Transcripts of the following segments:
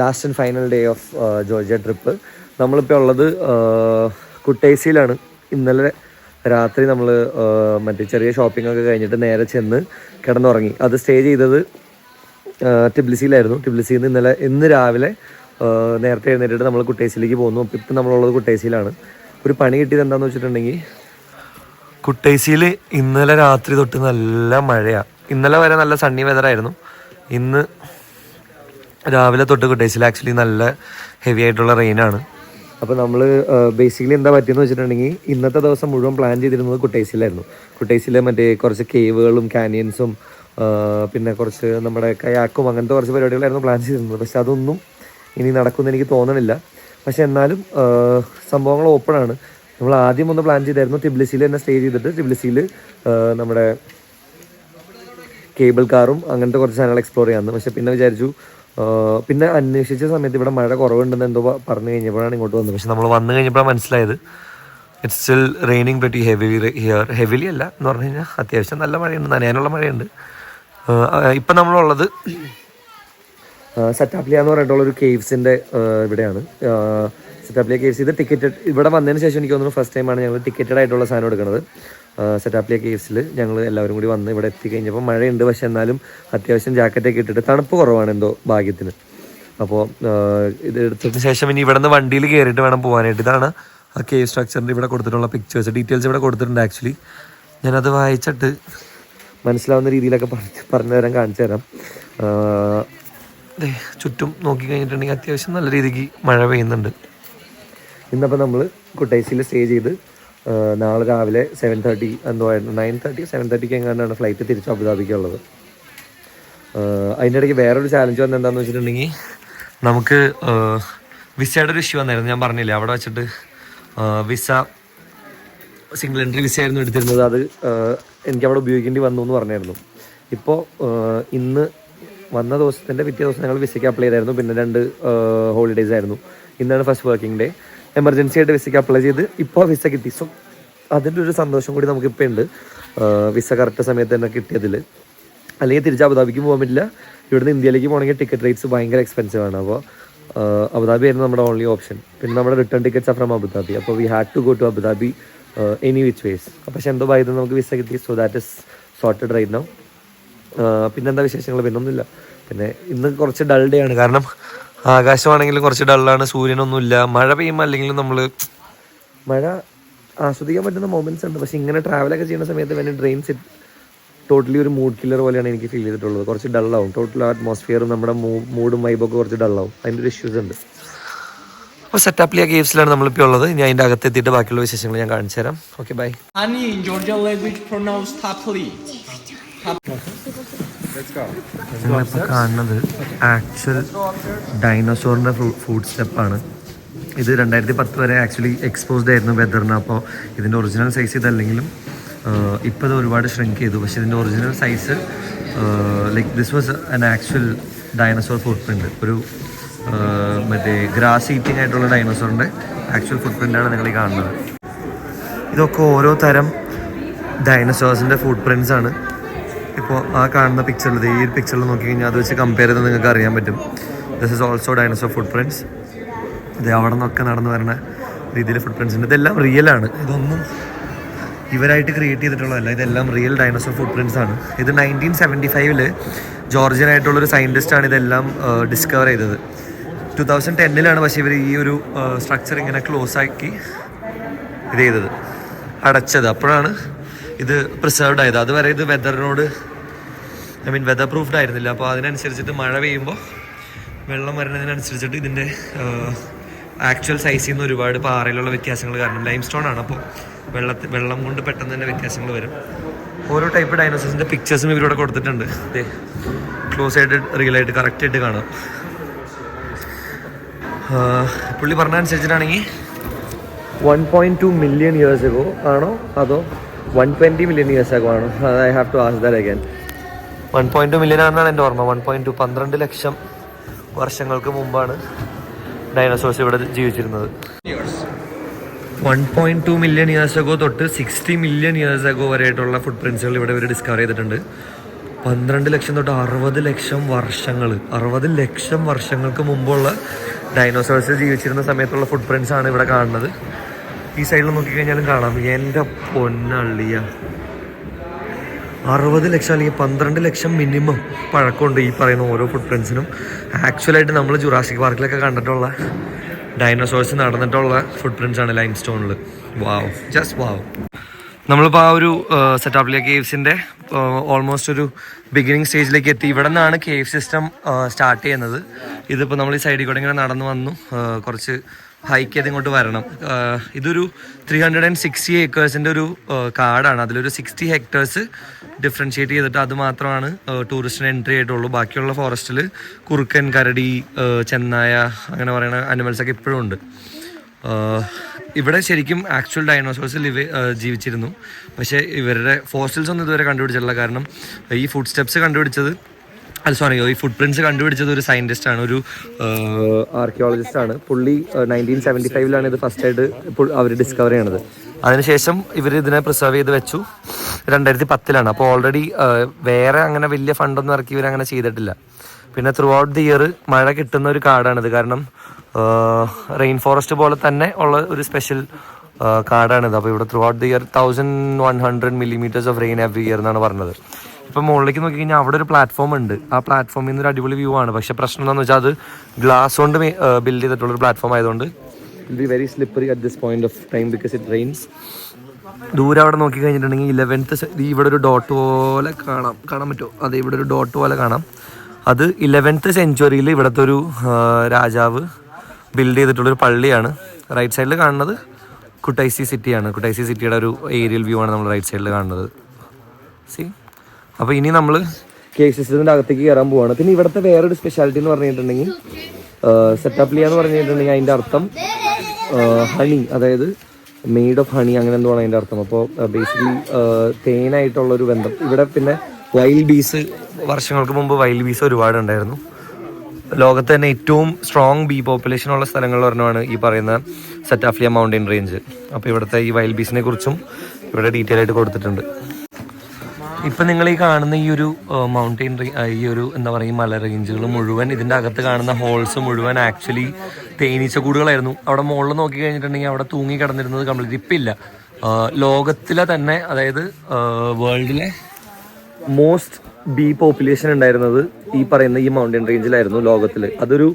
Last and final day of Georgia trip. നമ്മളിപ്പോൾ ഉള്ളത് കുട്ടൈസിയിലാണ്. ഇന്നലെ രാത്രി നമ്മൾ മറ്റേ ചെറിയ ഷോപ്പിംഗ് ഒക്കെ കഴിഞ്ഞിട്ട് നേരെ ചെന്ന് കിടന്നുറങ്ങി. അത് സ്റ്റേ ചെയ്തത് ടിബ്ലിസിയിലായിരുന്നു. ടിബ്ലിസിയിൽ നിന്ന് ഇന്ന് രാവിലെ നേരത്തെ എഴുന്നേറ്റിട്ട് നമ്മൾ കുട്ടൈസിലേക്ക് പോകുന്നു. അപ്പോൾ ഇപ്പം നമ്മളുള്ളത് കുട്ടൈസിയിലാണ്. ഒരു പണി കിട്ടിയത് എന്താണെന്ന് വെച്ചിട്ടുണ്ടെങ്കിൽ, കുട്ടൈസിയിൽ ഇന്നലെ രാത്രി തൊട്ട് നല്ല മഴയാണ്. ഇന്നലെ വരെ നല്ല സണ്ണി വെതറായിരുന്നു. ഇന്ന് രാവിലെ തൊട്ട് കുട്ടൈസിൽ ആക്ച്വലി നല്ല ഹെവി ആയിട്ടുള്ള റെയിനാണ്. അപ്പോൾ നമ്മൾ ബേസിക്കലി എന്താ പറ്റിയെന്ന് വെച്ചിട്ടുണ്ടെങ്കിൽ, ഇന്നത്തെ ദിവസം മുഴുവൻ പ്ലാൻ ചെയ്തിരുന്നത് കുട്ടൈസിലായിരുന്നു. കുട്ടൈസിലെ മറ്റേ കുറച്ച് കേവുകളും കാനിയൻസും പിന്നെ കുറച്ച് നമ്മുടെ കയാക്കും അങ്ങനത്തെ കുറച്ച് പരിപാടികളായിരുന്നു പ്ലാൻ ചെയ്തിരുന്നത്. പക്ഷെ അതൊന്നും ഇനി നടക്കുമെന്ന് എനിക്ക് തോന്നണില്ല. പക്ഷെ എന്നാലും സംഭവങ്ങൾ ഓപ്പണാണ്. നമ്മൾ ആദ്യം ഒന്ന് പ്ലാൻ ചെയ്തായിരുന്നു ടിബ്ലിസിയിൽ തന്നെ സ്റ്റേ ചെയ്തിട്ട് ടിബ്ലിസിയിൽ നമ്മുടെ കേബിൾ കാറും അങ്ങനത്തെ കുറച്ച് സാധനങ്ങൾ എക്സ്പ്ലോർ ചെയ്യാമെന്ന്. പക്ഷെ പിന്നെ വിചാരിച്ചു, പിന്നെ അന്വേഷിച്ച സമയത്ത് ഇവിടെ മഴ കുറവുണ്ടെന്ന് എന്തോ പറഞ്ഞു കഴിഞ്ഞപ്പോഴാണ് ഇങ്ങോട്ട് വന്നത്. പക്ഷെ നമ്മൾ വന്നു കഴിഞ്ഞപ്പോഴാണ് മനസ്സിലായത് it's still raining very heavily അല്ല എന്ന് പറഞ്ഞു കഴിഞ്ഞാൽ അത്യാവശ്യം നല്ല മഴയുണ്ട്, നനയാനുള്ള മഴയുണ്ട്. ഇപ്പം നമ്മളുള്ളത് സെറ്റാപ്ലിയ എന്ന് പറഞ്ഞിട്ടുള്ളൊരു കേവ്സിൻ്റെ ഇവിടെയാണ്. സെറ്റാപ്ലിയ കേവ്സ് ഇത് ടിക്കറ്റഡ്. ഇവിടെ വന്നതിന് ശേഷം എനിക്ക് തോന്നുന്നു ഫസ്റ്റ് ടൈമാണ് ഞങ്ങൾ ടിക്കറ്റഡ് ആയിട്ടുള്ള സാധനം എടുക്കുന്നത്. സെറ്റാപ്ലിയ കേവ്സിൽ ഞങ്ങൾ എല്ലാവരും കൂടി വന്ന് ഇവിടെ എത്തിക്കഴിഞ്ഞപ്പോൾ മഴയുണ്ട്. പക്ഷെ എന്നാലും അത്യാവശ്യം ജാക്കറ്റൊക്കെ ഇട്ടിട്ട് തണുപ്പ് കുറവാണ് എന്തോ ഭാഗ്യത്തിന്. അപ്പോൾ ഇത് എടുത്തതിന് ശേഷം ഇനി ഇവിടെ നിന്ന് വണ്ടിയിൽ കയറിയിട്ട് വേണം പോകാനായിട്ട്. ഇതാണ് ആ കേവ് സ്ട്രക്ചറിൻ്റെ ഇവിടെ കൊടുത്തിട്ടുള്ള പിക്ചേഴ്സ്, ഡീറ്റെയിൽസ് ഇവിടെ കൊടുത്തിട്ടുണ്ട്. ആക്ച്വലി ഞാനത് വായിച്ചിട്ട് മനസ്സിലാവുന്ന രീതിയിലൊക്കെ പറഞ്ഞു തരാൻ, കാണിച്ചു തരാം. ചുറ്റും നോക്കി കഴിഞ്ഞിട്ടുണ്ടെങ്കിൽ അത്യാവശ്യം നല്ല രീതിക്ക് മഴ പെയ്യുന്നുണ്ട്. ഇന്നപ്പോൾ നമ്മൾ കുട്ടൈസിൽ സ്റ്റേ ചെയ്ത് നാളെ രാവിലെ 7:30 എന്തോ ആയിരുന്നു, 9:30 7:30 എങ്ങാണ്ടാണ് ഫ്ലൈറ്റ് തിരിച്ച് അബുദാബിക്കുള്ളത്. അതിൻ്റെ ഇടയ്ക്ക് വേറൊരു ചാലഞ്ച് വന്നത് എന്താണെന്ന് വെച്ചിട്ടുണ്ടെങ്കിൽ, നമുക്ക് വിസയുടെ ഒരു ഇഷ്യൂ വന്നായിരുന്നു. ഞാൻ പറഞ്ഞില്ലേ, അവിടെ വെച്ചിട്ട് വിസ സിംഗിൾ എൻട്രി വിസ ആയിരുന്നു എടുത്തിരുന്നത്. അത് എനിക്കവിടെ ഉപയോഗിക്കേണ്ടി വന്നു എന്ന് പറഞ്ഞായിരുന്നു. ഇപ്പോൾ ഇന്ന് വന്ന ദിവസത്തിൻ്റെ പിറ്റേ ദിവസം ഞങ്ങൾ വിസയ്ക്ക് അപ്ലൈ ചെയ്തായിരുന്നു. പിന്നെ 2 ഹോളിഡേയ്സ് ആയിരുന്നു. ഇന്നാണ് ഫസ്റ്റ് വർക്കിംഗ് ഡേ. എമർജൻസി ആയിട്ട് വിസയ്ക്ക് അപ്ലൈ ചെയ്ത് ഇപ്പോൾ വിസ കിട്ടി. സോ അതിൻ്റെ ഒരു സന്തോഷം കൂടി നമുക്കിപ്പോൾ ഉണ്ട്, വിസ കറക്റ്റ് സമയത്ത് തന്നെ കിട്ടിയതിൽ. അല്ലെങ്കിൽ തിരിച്ച് അബുദാബിക്ക് പോകാൻ പറ്റില്ല. ഇവിടുന്ന് ഇന്ത്യയിലേക്ക് പോകണമെങ്കിൽ ടിക്കറ്റ് റേറ്റ്സ് ഭയങ്കര എക്സ്പെൻസീവ് ആണ്. അപ്പോൾ അബുദാബി ആയിരുന്നു നമ്മുടെ ഓൺലി ഓപ്ഷൻ. പിന്നെ നമ്മുടെ റിട്ടേൺ ടിക്കറ്റ്സ് ഫ്രം അബുദാബി. അപ്പോൾ we had to go to Abu Dhabi any which ways. പക്ഷേ എന്തോ ഭാഗ്യത്തിൽ നമുക്ക് വിസ കിട്ടി. So that is sorted right now. പിന്നെന്താ വിശേഷങ്ങൾ? പിന്നൊന്നുമില്ല. പിന്നെ ഇന്ന് കുറച്ച് ഡൾ ഡേ ആണ്. കാരണം ആകാശമാണെങ്കിലും കുറച്ച് ഡള്ളാണ്, സൂര്യനൊന്നുമില്ല. മഴ പെയ്യുമ്പോൾ അല്ലെങ്കിലും നമ്മൾ മഴ ആസ്വദിക്കാൻ പറ്റുന്ന മൊമെൻറ്റ്സ് ഉണ്ട്. പക്ഷേ ഇങ്ങനെ ട്രാവലൊക്കെ ചെയ്യുന്ന സമയത്ത് പിന്നെ ഡ്രെയിൻസ് ടോട്ടലി ഒരു മൂഡ് കില്ലർ പോലെയാണ് എനിക്ക് ഫീൽ ചെയ്തിട്ടുള്ളത്. കുറച്ച് ഡള്ളാവും. ടോട്ടൽ അറ്റ്മോസ്ഫിയറും നമ്മുടെ മൂഡും വൈബൊക്കെ കുറച്ച് ഡള്ളാവും. അതിൻ്റെ ഒരു ഇഷ്യൂസ് ഉണ്ട്. അപ്പോൾ സെറ്റാപ്ലിയ കേവ്സിലാണ് നമ്മളിപ്പോൾ ഉള്ളത്. ഇനി അതിൻ്റെ അകത്തെത്തിയിട്ട് ബാക്കിയുള്ള വിശേഷങ്ങൾ ഞാൻ കാണിച്ചു തരാം. Okay, bye. നിങ്ങളിപ്പോൾ കാണുന്നത് ആക്ച്വൽ ഡൈനോസോറിൻ്റെ ഫുഡ് സ്റ്റെപ്പാണ്. ഇത് 2010 വരെ ആക്ച്വലി എക്സ്പോസ്ഡ് ആയിരുന്നു വെതറിന്. അപ്പോൾ ഇതിൻ്റെ ഒറിജിനൽ സൈസ് ഇതല്ലെങ്കിലും ഇപ്പോൾ ഇത് ഒരുപാട് ഷ്രിങ്ക് ചെയ്തു. പക്ഷേ ഇതിൻ്റെ original size like this was an actual dinosaur footprint. ഒരു മറ്റേ ഗ്രാസ് ഈറ്റിംഗ് ആയിട്ടുള്ള ഡൈനോസോറിൻ്റെ ആക്ച്വൽ ഫുട് പ്രിൻ്റാണ് നിങ്ങൾ ഈ കാണുന്നത്. ഇതൊക്കെ ഓരോ തരം ഡൈനോസോഴ്സിൻ്റെ ഫുട് പ്രിൻറ്റ്സ് ആണ്. ഇപ്പോൾ ആ കാണുന്ന പിക്ചറിൽ, ഈ ഒരു പിക്ചറിൽ നോക്കിക്കഴിഞ്ഞാൽ അത് വെച്ച് കമ്പയർ ചെയ്ത് നിങ്ങൾക്ക് അറിയാൻ പറ്റും. This is also dinosaur footprints. ഇത് അവിടെ നിന്നൊക്കെ നടന്നു വരുന്ന രീതിയിൽ ഫുട് പ്രിൻറ്റ്സ് ഉണ്ട്. ഇതെല്ലാം റിയലാണ്. ഇതൊന്നും ഇവരായിട്ട് ക്രിയേറ്റ് ചെയ്തിട്ടുള്ളതല്ല. ഇതെല്ലാം റിയൽ ഡൈനോസോർ ഫുട് പ്രിൻറ്റ്സ് ആണ്. ഇത് 1975 ജോർജിയൻ ആയിട്ടുള്ളൊരു സയൻറ്റിസ്റ്റാണ് ഇതെല്ലാം ഡിസ്കവർ ചെയ്തത്. 2010 പക്ഷേ ഇവർ ഈ ഒരു സ്ട്രക്ചർ ഇങ്ങനെ ക്ലോസ് ആക്കി ഇത് ചെയ്തത്, അടച്ചത്. അപ്പോഴാണ് ഇത് പ്രിസർവ്ഡ് ആയത്. അതുവരെ ഇത് വെതറിനോട് വെതർ പ്രൂഫ്ഡ് ആയിരുന്നില്ല. അപ്പോൾ അതിനനുസരിച്ചിട്ട് മഴ പെയ്യുമ്പോൾ വെള്ളം വരുന്നതിനനുസരിച്ചിട്ട് ഇതിൻ്റെ ആക്ച്വൽ സൈസിൽ നിന്ന് ഒരുപാട് പാറയിലുള്ള വ്യത്യാസങ്ങൾ കാരണം, ലൈം സ്റ്റോൺ ആണ്. അപ്പോൾ വെള്ളം കൊണ്ട് പെട്ടെന്ന് തന്നെ വ്യത്യാസങ്ങൾ വരും. ഓരോ ടൈപ്പ് ഡൈനോസോഴ്സിൻ്റെ പിക്ചേഴ്സും ഇവരിവിടെ കൊടുത്തിട്ടുണ്ട്. ക്ലോസ് ആയിട്ട് റിയൽ ആയിട്ട് കറക്റ്റായിട്ട് കാണാം. പുള്ളി പറഞ്ഞ അനുസരിച്ചിട്ടാണെങ്കിൽ 1.2 മില്യൺ ഇയേഴ്സ് അഗോ ആണോ അതോ 120 മില്യൺ ഇയേഴ്സ് അഗോ ആണോ? I have to ask that again. 1.2 million ആണെന്നാണ് എൻ്റെ ഓർമ്മ. 12 ലക്ഷം വർഷങ്ങൾക്ക് മുമ്പാണ് ഡൈനോസോഴ്സ് ഇവിടെ ജീവിച്ചിരുന്നത്. 1.2 മില്യൺ ഇയേഴ്സ് അഗോ തൊട്ട് 60 മില്യൺ ഇയേഴ്സ് അഗോ വരെയായിട്ടുള്ള ഫുട് പ്രിൻറ്റ്സുകൾ ഇവിടെ ഇവർ ഡിസ്കവർ ചെയ്തിട്ടുണ്ട്. 12 ലക്ഷം തൊട്ട് 60 ലക്ഷം വർഷങ്ങൾ, 60 ലക്ഷം വർഷങ്ങൾക്ക് മുമ്പുള്ള ഡൈനോസോഴ്സ് ജീവിച്ചിരുന്ന സമയത്തുള്ള ഫുട് പ്രിൻറ്റ്സ് ആണ് ഇവിടെ കാണുന്നത്. ഈ സൈഡിൽ നോക്കിക്കഴിഞ്ഞാലും കാണാം. എൻ്റെ പൊന്നള്ളിയ 60 ലക്ഷം അല്ലെങ്കിൽ 12 ലക്ഷം മിനിമം പഴക്കമുണ്ട് ഈ പറയുന്ന ഓരോ ഫുട് പ്രിൻറ്റ്സിനും. ആക്ച്വലായിട്ട് നമ്മൾ ജുറാസിക് പാർക്കിലൊക്കെ കണ്ടിട്ടുള്ള ഡൈനോസോഴ്സ് നടന്നിട്ടുള്ള ഫുട് പ്രിൻറ്റ്സ് ആണ് ലൈം സ്റ്റോണിൽ. വാവ്, ജസ്റ്റ് വാവ്. നമ്മളിപ്പോൾ ആ ഒരു സെറ്റാപ്ലിയ കേവ്സിൻ്റെ ഓൾമോസ്റ്റ് ഒരു ബിഗിനിങ് സ്റ്റേജിലേക്ക് എത്തി. ഇവിടെ നിന്നാണ് കേവ് സിസ്റ്റം സ്റ്റാർട്ട് ചെയ്യുന്നത്. ഇതിപ്പോൾ നമ്മൾ ഈ സൈഡിൽ കൂടെ ഇങ്ങനെ നടന്നു വന്നു, കുറച്ച് ഹൈക്ക് ചെയ്ത് ഇങ്ങോട്ട് വരണം. ഇതൊരു 360 ഏക്കേഴ്സിൻ്റെ ഒരു കാടാണ്. അതിലൊരു 60 ഹെക്ടേഴ്സ് ഡിഫറൻഷിയേറ്റ് ചെയ്തിട്ട് അത് മാത്രമാണ് ടൂറിസ്റ്റിന് എൻട്രി ആയിട്ടുള്ളൂ. ബാക്കിയുള്ള ഫോറസ്റ്റിൽ കുറുക്കൻ, കരടി, ചെന്നായ അങ്ങനെ പറയുന്ന അനിമൽസൊക്കെ ഇപ്പോഴും ഉണ്ട്. ഇവിടെ ശരിക്കും ആക്ച്വൽ ഡൈനോസോഴ്സ് ജീവിച്ചിരുന്നു. പക്ഷേ ഇവരുടെ ഫോസിൽസ് ഒന്നും ഇതുവരെ കണ്ടുപിടിച്ചിട്ടില്ല. കാരണം ഈ ഫുഡ് സ്റ്റെപ്സ് കണ്ടുപിടിച്ചത് ഈ ഫുട് പ്രിൻറ്റ്സ് കണ്ടുപിടിച്ചത് ഒരു സയൻറ്റിസ്റ്റ് ആണ്, ഒരു ആർക്കിയോളജിസ്റ്റ് ആണ്. പുള്ളി 1975 ഇത് ഫസ്റ്റ് ആയിട്ട് അവർ ഡിസ്കവർ ചെയ്യണത്. അതിനുശേഷം ഇവർ ഇതിനെ പ്രിസർവ് ചെയ്ത് വെച്ചു 2010. അപ്പോൾ ഓൾറെഡി വേറെ അങ്ങനെ വലിയ ഫണ്ടൊന്നും ഇറക്കി ഇവരങ്ങനെ ചെയ്തിട്ടില്ല. പിന്നെ ത്രൂ ഔട്ട് ദി ഇയർ മഴ കിട്ടുന്ന ഒരു കാടാണിത്. കാരണം റെയിൻ ഫോറസ്റ്റ് പോലെ തന്നെ ഉള്ള ഒരു സ്പെഷ്യൽ കാടാണിത്. അപ്പോൾ ഇവിടെ through out the year 1100 millimeters of rain every year എന്നാണ് പറഞ്ഞത്. ഇപ്പം മുകളിലേക്ക് നോക്കി കഴിഞ്ഞാൽ അവിടെ ഒരു പ്ലാറ്റ്ഫോം ഉണ്ട്. ആ പ്ലാറ്റ്ഫോമിൽ നിന്ന് ഒരു അടിപൊളി വ്യൂ ആണ്. പക്ഷേ പ്രശ്നം എന്താണെന്ന് വെച്ചാൽ അത് ഗ്ലാസ് കൊണ്ട് ബിൽഡ് ചെയ്തിട്ടുള്ളൊരു പ്ലാറ്റ്ഫോം ആയതുകൊണ്ട് it be very slippery at this point of time because it rains. ദൂരെ അവിടെ നോക്കി കഴിഞ്ഞിട്ടുണ്ടെങ്കിൽ 11th ഇവിടെ ഒരു ഡോട്ട് പോലെ കാണാൻ പറ്റുമോ? അതെ, ഇവിടെ ഒരു ഡോട്ട് പോലെ കാണാം. അത് 11th century ഇവിടുത്തെ ഒരു രാജാവ് ബിൽഡ് ചെയ്തിട്ടുള്ളൊരു പള്ളിയാണ്. റൈറ്റ് സൈഡിൽ കാണുന്നത് കുട്ടൈസി സിറ്റിയാണ്. കുട്ടൈസി സിറ്റിയുടെ ഒരു ഏരിയൽ വ്യൂ ആണ് നമ്മൾ റൈറ്റ് സൈഡിൽ കാണുന്നത്. സി, അപ്പോൾ ഇനി നമ്മൾ കേവ് സിസ്റ്റത്തിൻ്റെ അകത്തേക്ക് കയറാൻ പോവാണ്. പിന്നെ ഇവിടുത്തെ വേറൊരു സ്പെഷ്യാലിറ്റി എന്ന് പറഞ്ഞിട്ടുണ്ടെങ്കിൽ സെറ്റാപ്ലിയ എന്ന് പറഞ്ഞിട്ടുണ്ടെങ്കിൽ അതിൻ്റെ അർത്ഥം ഹണി, അതായത് മെയ്ഡ് ഓഫ് ഹണി, അങ്ങനെ എന്തുവാണ് അതിൻ്റെ അർത്ഥം. അപ്പോൾ ബേസിക്കലി തേനായിട്ടുള്ളൊരു ബന്ധം ഇവിടെ. പിന്നെ വൈൽഡ് ബീസ്, വർഷങ്ങൾക്ക് മുമ്പ് വൈൽഡ് ബീസ് ഒരുപാട് ഉണ്ടായിരുന്നു. ലോകത്ത് തന്നെ ഏറ്റവും സ്ട്രോങ് ബീ പോപ്പുലേഷൻ ഉള്ള സ്ഥലങ്ങളിൽ ഒരെണ്ണമാണ് ഈ പറയുന്ന സെറ്റാപ്ലിയ മൗണ്ടൻ റേഞ്ച്. അപ്പോൾ ഇവിടുത്തെ ഈ വൈൽഡ് ബീസിനെ കുറിച്ചും ഇവിടെ ഡീറ്റെയിൽ ആയിട്ട് കൊടുത്തിട്ടുണ്ട്. ഇപ്പം നിങ്ങൾ ഈ കാണുന്ന ഈ ഒരു മൗണ്ടെയിൻ ഈ ഒരു എന്താ പറയുക ഈ മല റേഞ്ചുകൾ മുഴുവൻ, ഇതിൻ്റെ അകത്ത് കാണുന്ന ഹോൾസ് മുഴുവൻ ആക്ച്വലി തേനീച്ചക്കൂടുകളായിരുന്നു. അവിടെ മുകളിൽ നോക്കി കഴിഞ്ഞിട്ടുണ്ടെങ്കിൽ അവിടെ തൂങ്ങി കിടന്നിരുന്നത് കംപ്ലീറ്റ് ഇപ്പം ഇല്ല. ലോകത്തിലെ തന്നെ, അതായത് വേൾഡിലെ മോസ്റ്റ് ബീ പോപ്പുലേഷൻ ഉണ്ടായിരുന്നത് ഈ പറയുന്ന ഈ മൗണ്ടൻ റേഞ്ചിലായിരുന്നു ലോകത്തിൽ. അതൊരു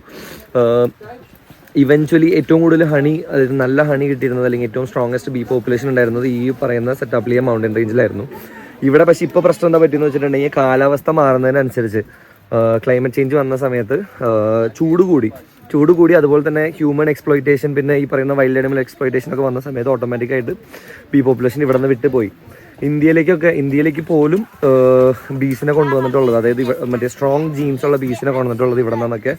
ഇവൻച്വലി ഏറ്റവും കൂടുതൽ ഹണി, അതായത് നല്ല ഹണി കിട്ടിയിരുന്നത് അല്ലെങ്കിൽ ഏറ്റവും സ്ട്രോങ്ങസ്റ്റ് ബീ പോപ്പുലേഷൻ ഉണ്ടായിരുന്നത് ഈ പറയുന്ന സെറ്റാപ്ലിയ മൗണ്ടൻ റേഞ്ചിലായിരുന്നു. ഇവിടെ പക്ഷേ ഇപ്പോൾ പ്രശ്നം എന്താ പറ്റിയെന്ന് വെച്ചിട്ടുണ്ടെങ്കിൽ കാലാവസ്ഥ മാറുന്നതിനനുസരിച്ച് ക്ലൈമറ്റ് ചേഞ്ച് വന്ന സമയത്ത് ചൂട് കൂടി, അതുപോലെ തന്നെ ഹ്യൂമൻ എക്സ്പ്ലോയിറ്റേഷൻ, പിന്നെ ഈ പറയുന്ന വൈൽഡ് ആനിമൽ എക്സ്പ്ലോയിറ്റേഷൻ ഒക്കെ വന്ന സമയത്ത് ഓട്ടോമാറ്റിക്കായിട്ട് ബീ പോപ്പുലേഷൻ ഇവിടെ നിന്ന് വിട്ടുപോയി. ഇന്ത്യയിലേക്ക് പോലും ബീസിനെ കൊണ്ടുവന്നിട്ടുള്ളത്, അതായത് മറ്റേ സ്ട്രോങ് ജീൻസ് ഉള്ള ബീസിനെ കൊണ്ടുവന്നിട്ടുള്ളത് ഇവിടെ നിന്നൊക്കെ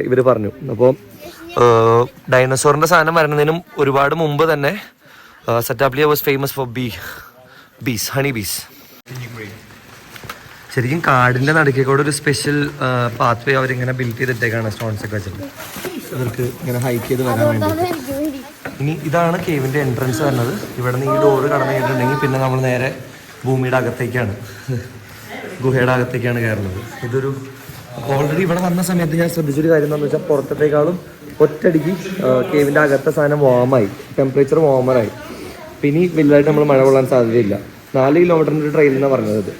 ഇവർ പറഞ്ഞു. അപ്പോൾ ഡൈനോസോറിൻ്റെ സാധനം വരുന്നതിനും ഒരുപാട് മുമ്പ് തന്നെ സെറ്റാപ്ലിയ was famous for honey bees. ശരിക്കും കാടിൻ്റെ നടുക്കേക്കൂടെ ഒരു സ്പെഷ്യൽ പാത്ത് വേ അവരിങ്ങനെ ബിൽഡ് ചെയ്തിട്ടേക്കാണ് സ്റ്റോൺസ് ഒക്കെ വെച്ചിട്ട് ഇവർക്ക് ഇങ്ങനെ ഹൈക്ക് ചെയ്ത് വരാൻ വേണ്ടി. ഇനി ഇതാണ് കേവിൻ്റെ എൻട്രൻസ് വരുന്നത്. ഇവിടെ നിന്ന് ഈ ഡോറ് കടന്നു കഴിഞ്ഞിട്ടുണ്ടെങ്കിൽ പിന്നെ നമ്മൾ നേരെ ഭൂമിയുടെ അകത്തേക്കാണ്, ഗുഹയുടെ അകത്തേക്കാണ് കയറുന്നത്. ഇതൊരു ഓൾറെഡി ഇവിടെ വന്ന സമയത്ത് ഞാൻ ശ്രദ്ധിച്ചൊരു കാര്യം എന്താണെന്ന് വെച്ചാൽ പുറത്തേക്കാളും ഒറ്റയടിക്ക് കേവിൻ്റെ അകത്തെ സാധനം വാമായി, ടെമ്പറേച്ചർ വാമറായി. പിന്നെ വലുതായിട്ട് നമ്മൾ മഴ കൊള്ളാൻ സാധ്യതയില്ല. 4 കിലോമീറ്ററിൻ്റെ ഒരു ട്രെയിൻ എന്നാണ് പറഞ്ഞത്.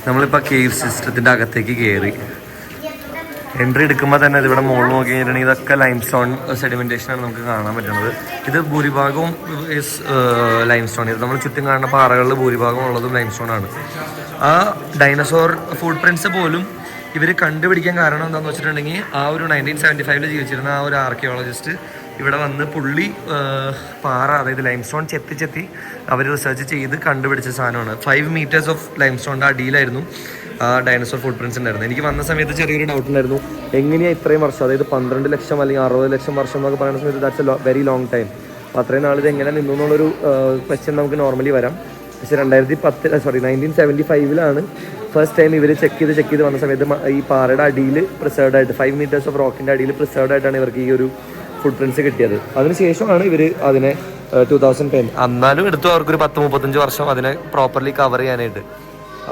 നമ്മളിപ്പോൾ കേവ് സിസ്റ്റത്തിൻ്റെ അകത്തേക്ക് കയറി. എൻട്രി എടുക്കുമ്പോൾ തന്നെ ഇവിടെ മുകളിൽ നോക്കി കഴിഞ്ഞിട്ടുണ്ടെങ്കിൽ ഇതൊക്കെ ലൈം സ്റ്റോൺ സെഡിമെൻറ്റേഷനാണ് നമുക്ക് കാണാൻ പറ്റുന്നത്. ഇത് ഭൂരിഭാഗവും ലൈം സ്റ്റോൺ. ഇത് നമ്മൾ ചുറ്റും കാണുന്ന പാറകളിൽ ഭൂരിഭാഗം ഉള്ളതും ലൈം സ്റ്റോൺ ആണ്. ആ ഡൈനോസോർ ഫുട് പ്രിൻറ്റ്സ് പോലും ഇവർ കണ്ടുപിടിക്കാൻ കാരണം എന്താണെന്ന് വെച്ചിട്ടുണ്ടെങ്കിൽ ആ ഒരു 1975 ജീവിച്ചിരുന്ന ആ ഒരു ആർക്കിയോളജിസ്റ്റ് ഇവിടെ വന്ന് പുള്ളി പാറ, അതായത് ലൈം സ്റ്റോൺ ചെത്തി അവർ റിസർച്ച് ചെയ്ത് കണ്ടുപിടിച്ച സാധനമാണ്. 5 meters ഓഫ് ലൈം സ്റ്റോണിൻ്റെ അടിയിലായിരുന്നു ഡൈനോസോർ ഫുട് പ്രിൻറ്റ്സ് ഉണ്ടായിരുന്നു. എനിക്ക് വന്ന സമയത്ത് ചെറിയൊരു ഡൗട്ട് ഉണ്ടായിരുന്നു, എങ്ങനെയാണ് ഇത്രയും വർഷം, അതായത് 12 ലക്ഷം അല്ലെങ്കിൽ 60 ലക്ഷം വർഷം എന്നൊക്കെ പറയുന്ന സമയത്ത് that's A very long time. അപ്പോൾ അത്രയും നാൾ ഇത് എങ്ങനെ നിന്നു എന്നുള്ളൊരു ക്വസ്റ്റ്യൻ നമുക്ക് നോർമലി വരാം. പക്ഷേ 1975 ഫസ്റ്റ് ടൈം ഇവർ ചെക്ക് ചെയ്ത് വന്ന സമയത്ത് ഈ പാറയുടെ അടിയിൽ പ്രിസർവ്ഡ് ആയിട്ട് 5 meters ഓഫ് റോക്കിൻ്റെ അടിയിൽ പ്രിസർവ്ഡ് ആയിട്ടാണ് ഇവർക്ക് ഈ ഒരു ഫുട് പ്രിൻറ്റ്സ് കിട്ടിയത്. അതിനുശേഷമാണ് ഇവർ അതിനെ 2010 എന്നാലും എടുത്തു അവർക്കൊരു 10-35 വർഷം അതിനെ പ്രോപ്പർലി കവർ ചെയ്യാനായിട്ട്.